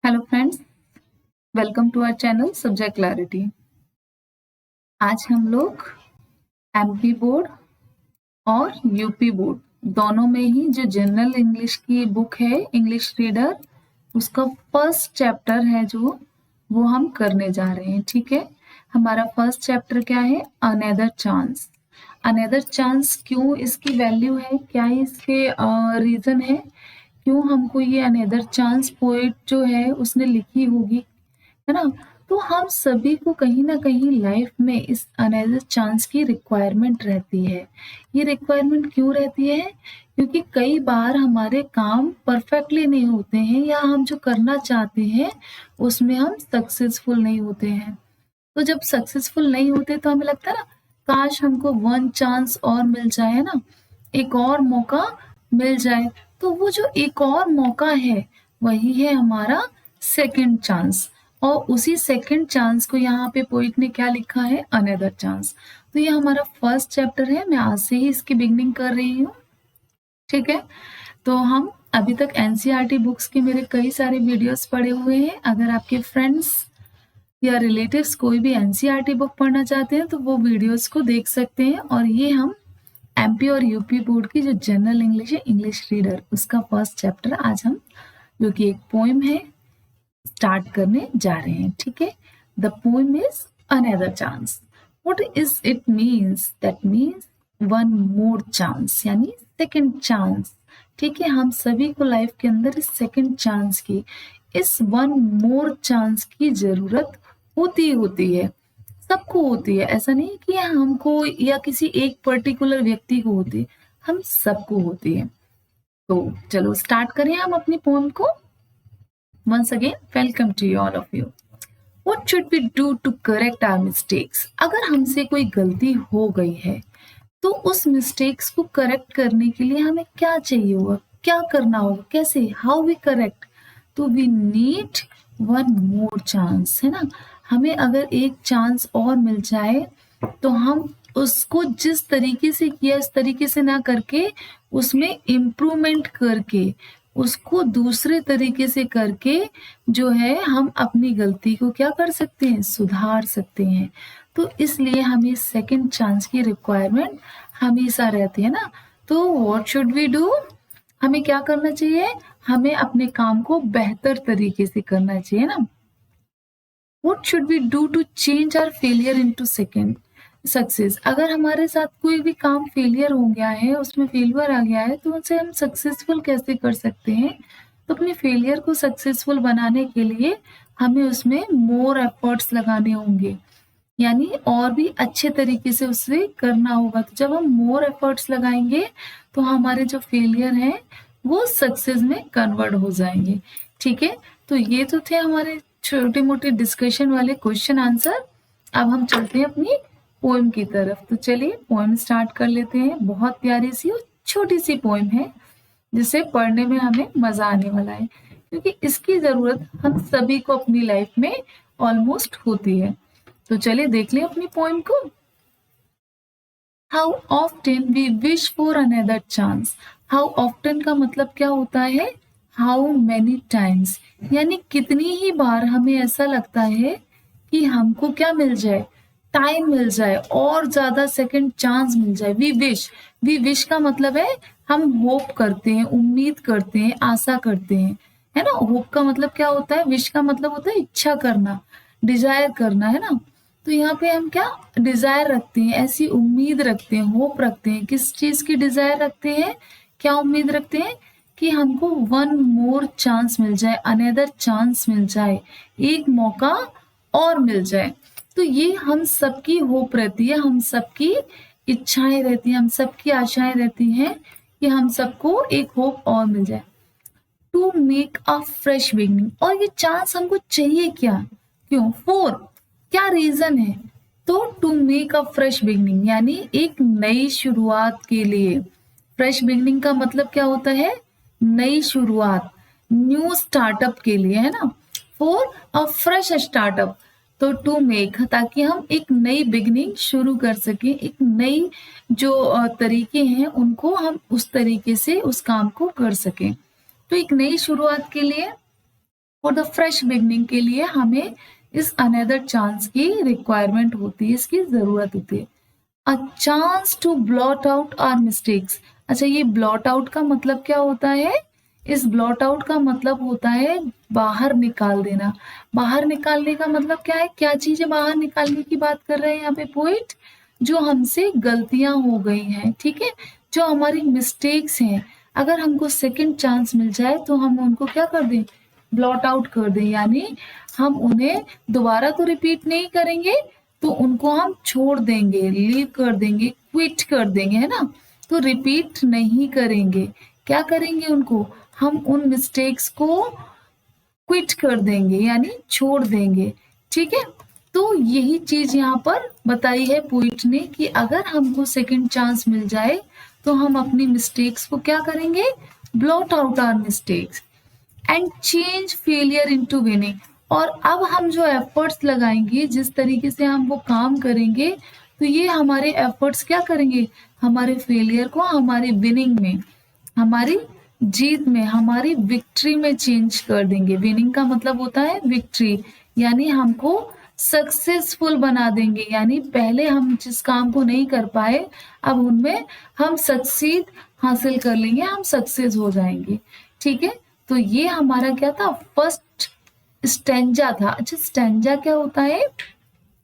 Hello friends, welcome to our channel subject clarity. आज हम लोग एमपी बोर्ड और यूपी बोर्ड दोनों में ही जो जनरल इंग्लिश की बुक है इंग्लिश रीडर, उसका फर्स्ट चैप्टर है जो वो हम करने जा रहे हैं। ठीक है, हमारा फर्स्ट चैप्टर क्या है? Another chance. अनदर चांस क्यों इसकी वैल्यू है, क्या इसके रीजन है, क्यों हमको ये अनदर चांस पोएट जो है उसने लिखी होगी, है ना। तो हम सभी को कहीं ना कहीं लाइफ में इस अनदर चांस की रिक्वायरमेंट रहती है। ये रिक्वायरमेंट क्यों रहती है? क्योंकि कई बार हमारे काम परफेक्टली नहीं होते हैं या हम जो करना चाहते हैं उसमें हम सक्सेसफुल नहीं होते हैं। तो जब सक्सेसफुल नहीं होते तो हमें लगता है ना, काश हमको वन चांस और मिल जाए, है ना, एक और मौका मिल जाए। तो वो जो एक और मौका है वही है हमारा सेकंड चांस। और उसी सेकंड चांस को यहाँ पे पोइट ने क्या लिखा है? Another chance. तो ये हमारा फर्स्ट चैप्टर है, मैं आज से ही इसकी बिगनिंग कर रही हूँ। ठीक है, तो हम अभी तक एनसीईआरटी बुक्स के मेरे कई सारे वीडियोस पढ़े हुए हैं। अगर आपके फ्रेंड्स या रिलेटिव्स कोई भी एनसीईआरटी बुक पढ़ना चाहते हैं तो वो वीडियोस को देख सकते हैं। और ये हम एमपी और यूपी बोर्ड की जो जनरल इंग्लिश है इंग्लिश रीडर, उसका फर्स्ट चैप्टर आज हम, जो कि एक पोएम है, स्टार्ट करने जा रहे हैं। ठीक है, the poem is another chance. What is it means? That means one more chance, यानी सेकंड चांस। ठीक है, हम सभी को लाइफ के अंदर इस सेकंड चांस की, इस वन मोर चांस की जरूरत होती है। सबको होती है, ऐसा नहीं कि हमको या किसी एक पर्टिकुलर व्यक्ति को होती है, हम सबको होती है। तो चलो स्टार्ट करें हम अपनी पोएम को। Once again, welcome to you, all of you. What should we do to correct our mistakes? अगर हमसे कोई गलती हो गई है तो उस मिस्टेक्स को करेक्ट करने के लिए हमें क्या चाहिए होगा, क्या करना होगा, कैसे, हाउ वी करेक्ट? तो we need one more chance, है ना। हमें अगर एक चांस और मिल जाए तो हम उसको जिस तरीके से किया इस तरीके से ना करके उसमें इम्प्रूवमेंट करके, उसको दूसरे तरीके से करके जो है हम अपनी गलती को क्या कर सकते हैं? सुधार सकते हैं। तो इसलिए हमें सेकंड चांस की रिक्वायरमेंट हमेशा रहती है ना। तो व्हाट शुड वी डू? हमें क्या करना चाहिए? हमें अपने काम को बेहतर तरीके से करना चाहिए ना। What should we do to change our failure into second success? अगर हमारे साथ कोई भी काम फेलियर हो गया है, उसमें फेलियर आ गया है, तो उसे हम सक्सेसफुल कैसे कर सकते हैं? तो अपने फेलियर को सक्सेसफुल बनाने के लिए हमें उसमें मोर एफर्ट्स लगाने होंगे, यानी और भी अच्छे तरीके से उसे करना होगा। तो जब हम मोर एफर्ट्स लगाएंगे तो हमारे जो फेलियर हैं वो सक्सेस में कन्वर्ट हो जाएंगे। ठीक है, तो ये तो थे हमारे छोटे मोटे डिस्कशन वाले क्वेश्चन आंसर। अब हम चलते हैं अपनी पोएम की तरफ। तो चलिए पोएम स्टार्ट कर लेते हैं। बहुत प्यारी सी और छोटी सी पोएम है जिसे पढ़ने में हमें मजा आने वाला है, क्योंकि इसकी जरूरत हम सभी को अपनी लाइफ में ऑलमोस्ट होती है। तो चलिए देख लें अपनी पोएम को। How often we wish for another chance. How often का मतलब क्या होता है? हाउ मेनी टाइम्स, यानी कितनी ही बार हमें ऐसा लगता है कि हमको क्या मिल जाए? टाइम मिल जाए और ज्यादा सेकंड चांस मिल जाए। वी विश का मतलब है हम होप करते हैं, उम्मीद करते हैं, आशा करते हैं, है ना। होप का मतलब क्या होता है? विश का मतलब होता है इच्छा करना, डिजायर करना, है ना। तो यहाँ पे हम क्या डिजायर रखते हैं? ऐसी उम्मीद रखते हैं, होप रखते हैं। किस चीज की डिजायर रखते हैं, क्या उम्मीद रखते हैं? कि हमको वन मोर चांस मिल जाए, अनदर चांस मिल जाए, एक मौका और मिल जाए। तो ये हम सबकी होप रहती है, हम सबकी इच्छाएं रहती हैं, हम सबकी आशाएं रहती हैं कि हम सबको एक होप और मिल जाए। To make a fresh beginning, और ये चांस हमको चाहिए क्या, क्यों, फॉर, क्या रीजन है? तो to make a fresh beginning, यानी एक नई शुरुआत के लिए। फ्रेश बिगनिंग का मतलब क्या होता है? नई शुरुआत, न्यू स्टार्टअप के लिए, है ना। फॉर अ फ्रेश स्टार्टअप, तो टू मेक, ताकि हम एक नई बिगनिंग शुरू कर सके, एक नई जो तरीके हैं उनको हम उस तरीके से उस काम को कर सकें। तो एक नई शुरुआत के लिए फॉर द फ्रेश बिगनिंग के लिए हमें इस अनदर चांस की रिक्वायरमेंट होती है, इसकी जरूरत होती है। A chance to blot out our mistakes. अच्छा, ये ब्लॉट आउट का मतलब क्या होता है? इस ब्लॉट आउट का मतलब होता है बाहर निकाल देना। बाहर निकालने का मतलब क्या है? क्या चीजें बाहर निकालने की बात कर रहे हैं यहाँ पे पोइट? जो हमसे गलतियां हो गई हैं, ठीक है, जो हमारी मिस्टेक्स हैं, अगर हमको सेकंड चांस मिल जाए तो हम उनको क्या कर दें? ब्लॉट आउट कर दें, यानी हम उन्हें दोबारा तो रिपीट नहीं करेंगे, तो उनको हम छोड़ देंगे, लीव कर देंगे, क्विट कर देंगे, है ना। तो रिपीट नहीं करेंगे, क्या करेंगे? उनको हम उन मिस्टेक्स को क्विट कर देंगे, यानी छोड़ देंगे, ठीक है। तो यही चीज यहाँ पर बताई है पोइट ने कि अगर हमको सेकंड चांस मिल जाए तो हम अपनी मिस्टेक्स को क्या करेंगे? Blot out our mistakes and change failure into winning. और अब हम जो एफर्ट्स लगाएंगे, जिस तरीके से हम वो काम करेंगे, तो ये हमारे एफर्ट्स क्या करेंगे? हमारे फेलियर को हमारी विनिंग में, हमारी जीत में, हमारी विक्ट्री में चेंज कर देंगे। विनिंग का मतलब होता है विक्ट्री, यानी हमको सक्सेसफुल बना देंगे, यानी पहले हम जिस काम को नहीं कर पाए अब उनमें हम सक्सीड हासिल कर लेंगे, हम सक्सेस हो जाएंगे, ठीक है। तो ये हमारा क्या था? फर्स्ट स्टेंजा था। अच्छा, स्टेंजा क्या होता है?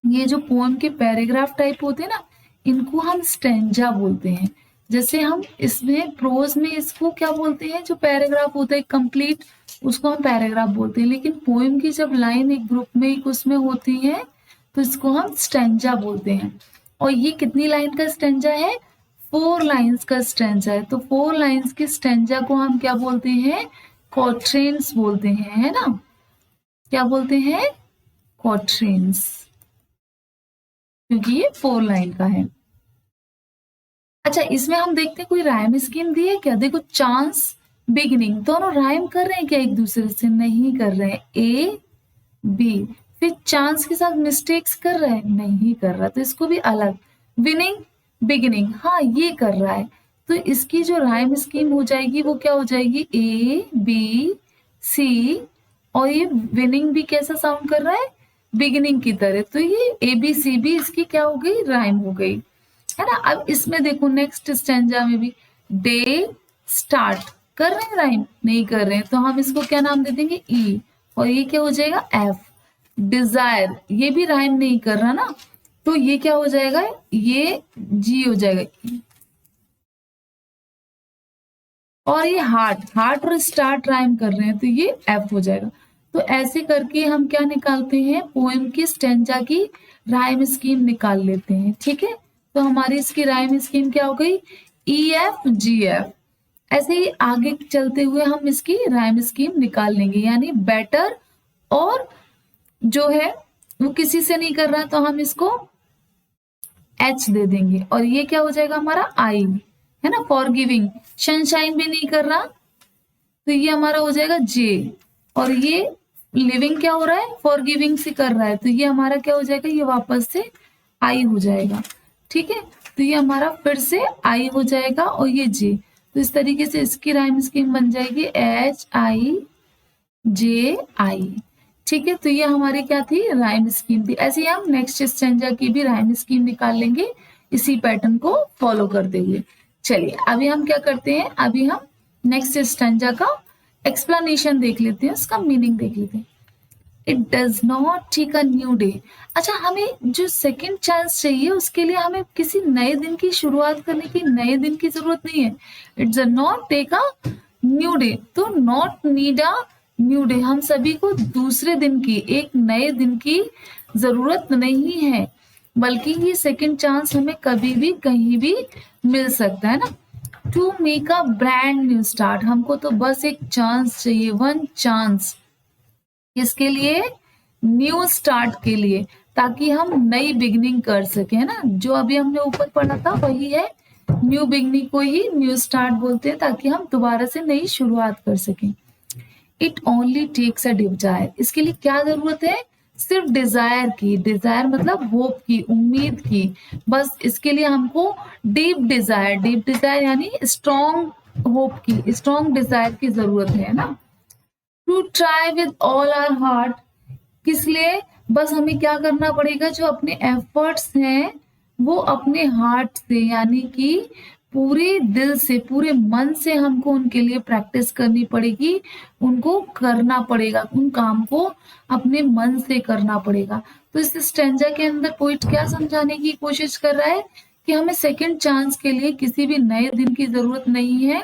ये जो पोएम के पैराग्राफ टाइप होते हैं ना, इनको हम स्टेंजा बोलते हैं। जैसे हम इसमें प्रोज में इसको क्या बोलते हैं? जो पैराग्राफ होता है कंप्लीट, उसको हम पैराग्राफ बोलते हैं, लेकिन पोएम की जब लाइन एक ग्रुप में एक उसमें होती है तो इसको हम स्टेंजा बोलते हैं। और ये कितनी लाइन का स्टेंजा है? 4 लाइन्स का स्टेंजा है। तो 4 लाइन्स के स्टेंजा को हम क्या बोलते हैं? क्वाट्रेन्स बोलते हैं, है ना। क्या बोलते हैं? क्वाट्रेन्स, क्योंकि ये 4 लाइन का है। अच्छा, इसमें हम देखते हैं कोई राइम स्कीम दी है क्या? देखो, चांस, बिगिनिंग, दोनों राइम कर रहे हैं क्या एक दूसरे से? नहीं कर रहे हैं। ए बी, फिर चांस के साथ मिस्टेक्स कर रहा है? नहीं कर रहा, तो इसको भी अलग। विनिंग, बिगिनिंग, हाँ ये कर रहा है, तो इसकी जो राइम स्कीम हो जाएगी वो क्या हो जाएगी? ए बी सी, और ये विनिंग भी कैसा साउंड कर रहा है? बिगिनिंग की तरह, तो ये ए बी सी भी इसकी क्या हो गई? राइम हो गई, है ना। अब इसमें देखो नेक्स्ट स्टेंजा में भी डे स्टार्ट कर रहे हैं, राइम नहीं कर रहे हैं, तो हम इसको क्या नाम दे देंगे? ई, और ये क्या हो जाएगा? एफ। डिजायर, ये भी राइम नहीं कर रहा ना, तो ये क्या हो जाएगा? ये जी हो जाएगा। और ये हार्ट, हार्ट और स्टार्ट राइम कर रहे हैं, तो ये एफ हो जाएगा। तो ऐसे करके हम क्या निकालते हैं? पोएम की स्टेंजा की राइम स्कीम निकाल लेते हैं, ठीक है। तो हमारी इसकी राइम स्कीम क्या हो गई? E F G F. ऐसे ही आगे चलते हुए हम इसकी राइम स्कीम निकाल लेंगे, यानी बेटर, और जो है वो किसी से नहीं कर रहा तो हम इसको एच दे देंगे, और ये क्या हो जाएगा हमारा? आई, है ना। फॉर गिविंग, सनशाइन भी नहीं कर रहा तो ये हमारा हो जाएगा जे, और ये लिविंग क्या हो रहा है? फॉर गिविंग से कर रहा है, तो ये हमारा क्या हो जाएगा? ये वापस से आई हो जाएगा, ठीक है। तो ये हमारा फिर से आई हो जाएगा, और ये जे, तो इस तरीके से इसकी राइम स्कीम बन जाएगी एच आई जे आई, ठीक है। तो ये हमारी क्या थी? राइम स्कीम थी। ऐसे ही हम नेक्स्ट स्टेंजा की भी राइम स्कीम निकाल लेंगे इसी पैटर्न को फॉलो करते हुए। चलिए अभी हम क्या करते हैं? अभी हम नेक्स्ट स्टेंजा का एक्सप्लेनेशन देख लेते हैं, उसका मीनिंग देख लेते हैं। It does not take a new day. अच्छा, हमें जो सेकंड चांस चाहिए उसके लिए हमें किसी नए दिन की शुरुआत करने की, नए दिन की जरूरत नहीं है। It does not take a new day, तो not need a new day, हम सभी को दूसरे दिन की, एक नए दिन की जरूरत नहीं है, बल्कि ये सेकंड चांस हमें कभी भी कहीं भी मिल सकता है ना। To make a brand new start, हमको तो बस एक चांस चाहिए, वन चांस, किसके लिए? न्यू स्टार्ट के लिए, ताकि हम नई बिगनिंग कर सके, है ना। जो अभी हमने ऊपर पढ़ा था वही है, न्यू बिगनिंग को ही न्यू स्टार्ट बोलते हैं, ताकि हम दोबारा से नई शुरुआत कर सकें। It only takes a desire, इसके लिए क्या जरूरत है? सिर्फ डिजायर की, डिजायर मतलब होप की, उम्मीद की, बस इसके लिए हमको डीप डिजायर यानी स्ट्रॉन्ग होप की, स्ट्रॉन्ग डिजायर की जरूरत है ना। To try with all our heart, किस लिए? बस हमें क्या करना पड़ेगा, जो अपने एफर्ट्स हैं वो अपने हार्ट से यानी कि पूरे दिल से पूरे मन से हमको उनके लिए प्रैक्टिस करनी पड़ेगी, उनको करना पड़ेगा, उन काम को अपने मन से करना पड़ेगा। तो इस स्टैंजा के अंदर पोइट क्या समझाने की कोशिश कर रहा है कि हमें सेकंड चांस के लिए किसी भी नए दिन की जरूरत नहीं है,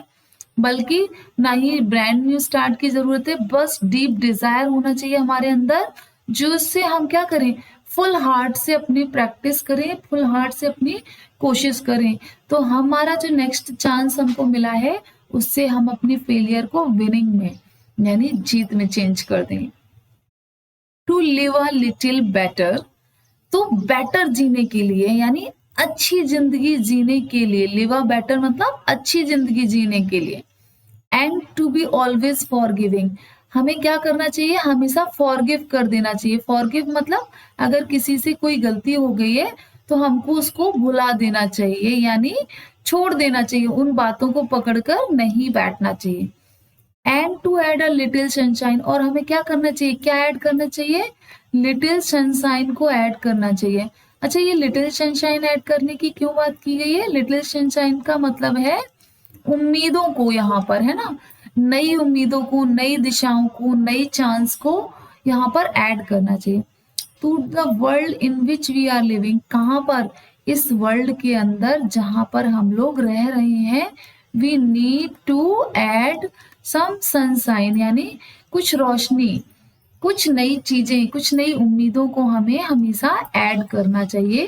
बल्कि ना ही ब्रांड न्यू स्टार्ट की जरूरत है, बस डीप डिजायर होना चाहिए हमारे अंदर, जो उससे हम क्या करें, फुल हार्ट से अपनी प्रैक्टिस करें, फुल हार्ट से अपनी कोशिश करें। तो हमारा जो नेक्स्ट चांस हमको मिला है उससे हम अपनी फेलियर को विनिंग में यानी जीत में चेंज कर दें। To live a little better, तो बेटर जीने के लिए यानी अच्छी जिंदगी जीने के लिए, लिव अ बेटर मतलब अच्छी जिंदगी जीने के लिए। And to be always forgiving, हमें क्या करना चाहिए, हमेशा फॉरगिव कर देना चाहिए। फॉरगिव मतलब अगर किसी से कोई गलती हो गई है तो हमको उसको भुला देना चाहिए, यानी छोड़ देना चाहिए, उन बातों को पकड़कर नहीं बैठना चाहिए। And to add a little sunshine, और हमें क्या करना चाहिए, क्या ऐड करना चाहिए, लिटिल सनशाइन को ऐड करना चाहिए। अच्छा, ये लिटिल सनशाइन ऐड करने की क्यों बात की गई है? लिटिल सनशाइन का मतलब है उम्मीदों को, यहाँ पर है ना, नई उम्मीदों को, नई दिशाओं को, नई चांस को यहाँ पर ऐड करना चाहिए। To the world in which we are living, कहाँ पर, इस वर्ल्ड के अंदर जहां पर हम लोग रह रहे हैं, we need to add some sunshine, यानी कुछ रोशनी, कुछ नई चीजें, कुछ नई उम्मीदों को हमें हमेशा ऐड करना चाहिए।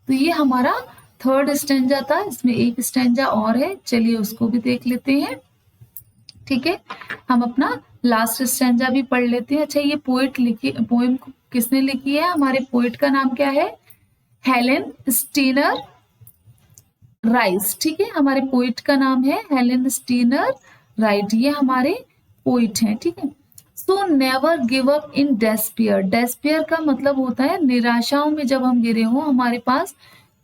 तो ये हमारा थर्ड स्टेंजा था, इसमें एक स्टेंजा और है, चलिए उसको भी देख लेते हैं। ठीक है, हम अपना लास्ट स्टेंजा भी पढ़ लेते हैं। अच्छा, ये पोएम किसने लिखी है? हमारे पोएट का नाम क्या है? Helen Steiner rice. ठीक है, हमारे पोइट का नाम है हेलेन स्टीनर राइट, ये हमारे पोइट हैं। ठीक है, so never give up in despair, despair का मतलब होता है निराशाओं में जब हम गिरे हो, हमारे पास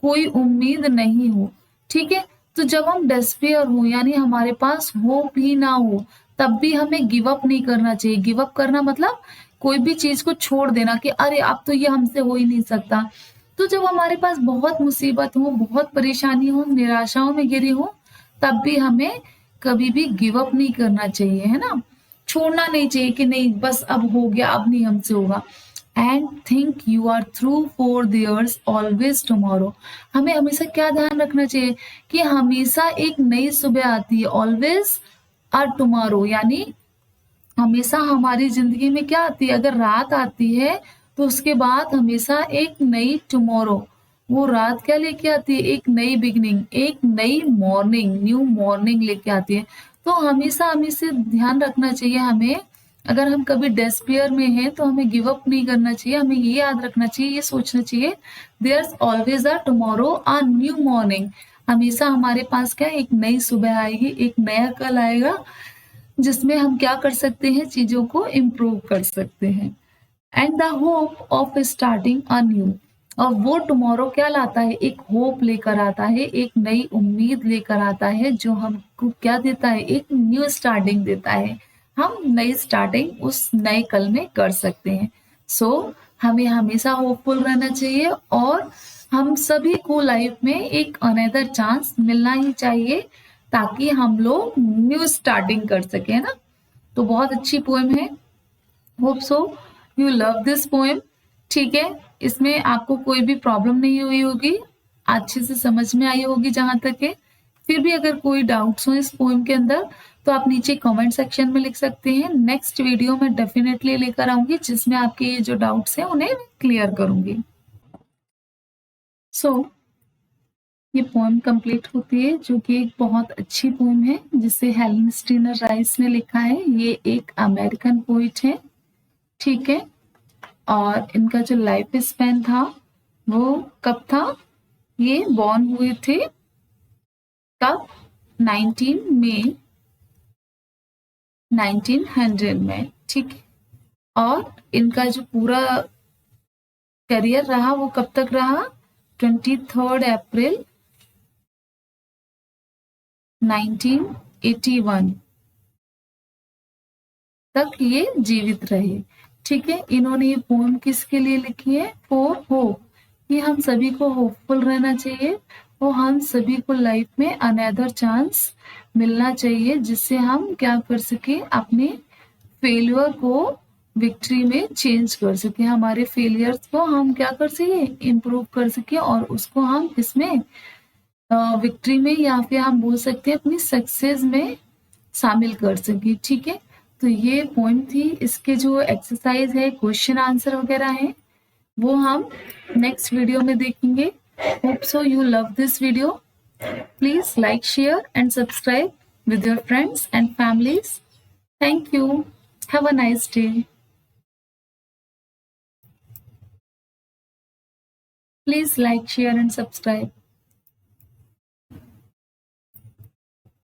कोई उम्मीद नहीं हो। ठीक है, तो जब हम डेस्पियर हो यानी हमारे पास होप ही ना हो, तब भी हमें गिव अप नहीं करना चाहिए। गिव अप करना मतलब कोई भी चीज को छोड़ देना कि अरे अब तो ये हमसे हो ही नहीं सकता। तो जब हमारे पास बहुत मुसीबत हो, बहुत परेशानी हो, निराशाओं में घिरे हो, तब भी हमें कभी भी गिव अप नहीं करना चाहिए, है ना, छोड़ना नहीं चाहिए कि नहीं बस अब हो गया, अब नहीं हमसे होगा। And think you are through for there's always tomorrow, हमें हमेशा क्या ध्यान रखना चाहिए कि हमेशा एक नई सुबह आती है, ऑलवेज आर टुमारो, यानी हमेशा हमारी जिंदगी में क्या आती है, अगर रात आती है तो उसके बाद हमेशा एक नई टुमारो, वो रात क्या लेके आती है, एक नई बिगनिंग, एक नई मॉर्निंग, न्यू मॉर्निंग लेके आती है। तो हमेशा हमें से ध्यान रखना चाहिए, हमें अगर हम कभी डेस्पेयर में हैं तो हमें गिव अप नहीं करना चाहिए, हमें ये याद रखना चाहिए, ये सोचना चाहिए there always a tomorrow a new morning, हमेशा हमारे पास क्या एक नई सुबह आएगी, एक नया कल आएगा, जिसमें हम क्या कर सकते हैं, चीजों को इम्प्रूव कर सकते हैं। And the hope of starting a new, और वो टुमारो क्या लाता है, एक होप लेकर आता है, एक नई उम्मीद लेकर आता है, जो हमको क्या देता है, एक न्यू स्टार्टिंग देता है, हम नई स्टार्टिंग उस नए कल में कर सकते हैं। सो हमें हमेशा होपफुल रहना चाहिए, और हम सभी को लाइफ में एक अनदर चांस मिलना ही चाहिए, ताकि हम लोग न्यू स्टार्टिंग कर सके, है ना। तो बहुत अच्छी पोएम है, hope so you love this poem. ठीक है, इसमें आपको कोई भी प्रॉब्लम नहीं हुई होगी, अच्छे से समझ में आई होगी जहां तक है। फिर भी अगर कोई डाउट्स हो इस पोएम के अंदर तो आप नीचे कमेंट सेक्शन में लिख सकते हैं, नेक्स्ट वीडियो में डेफिनेटली लेकर आऊंगी जिसमें आपके ये जो डाउट्स हैं उन्हें क्लियर करूंगी। सो ये पोएम कंप्लीट होती है, जो कि एक बहुत अच्छी पोएम है जिसे हेलेन स्टीनर राइस ने लिखा है। ये एक अमेरिकन पोइट है, ठीक है, और इनका जो लाइफ स्पैन था वो कब था, ये बॉर्न हुए थे कब, 19 मई 1900 में, ठीक है। और इनका जो पूरा करियर रहा वो कब तक रहा, 23 अप्रैल 1981 तक ये जीवित रहे। ठीक है, इन्होंने ये पोएम किसके लिए लिखी है? फॉर होप, कि हम सभी को होपफुल रहना चाहिए और हम सभी को लाइफ में अनदर चांस मिलना चाहिए, जिससे हम क्या कर सके, अपने फेलियर को विक्ट्री में चेंज कर सके, हमारे फेलियर्स को हम क्या कर सके, इम्प्रूव कर सके और उसको हम किसमें, विक्ट्री में, या फिर हम बोल सकते हैं अपनी सक्सेस में शामिल कर सके। ठीक है, तो ये पॉइंट थी। इसके जो एक्सरसाइज है, क्वेश्चन आंसर वगैरह है, वो हम नेक्स्ट वीडियो में देखेंगे। Hope so you love this video. Please like, share and subscribe with your friends and families. Thank you. Have a nice day. Please like, share and subscribe.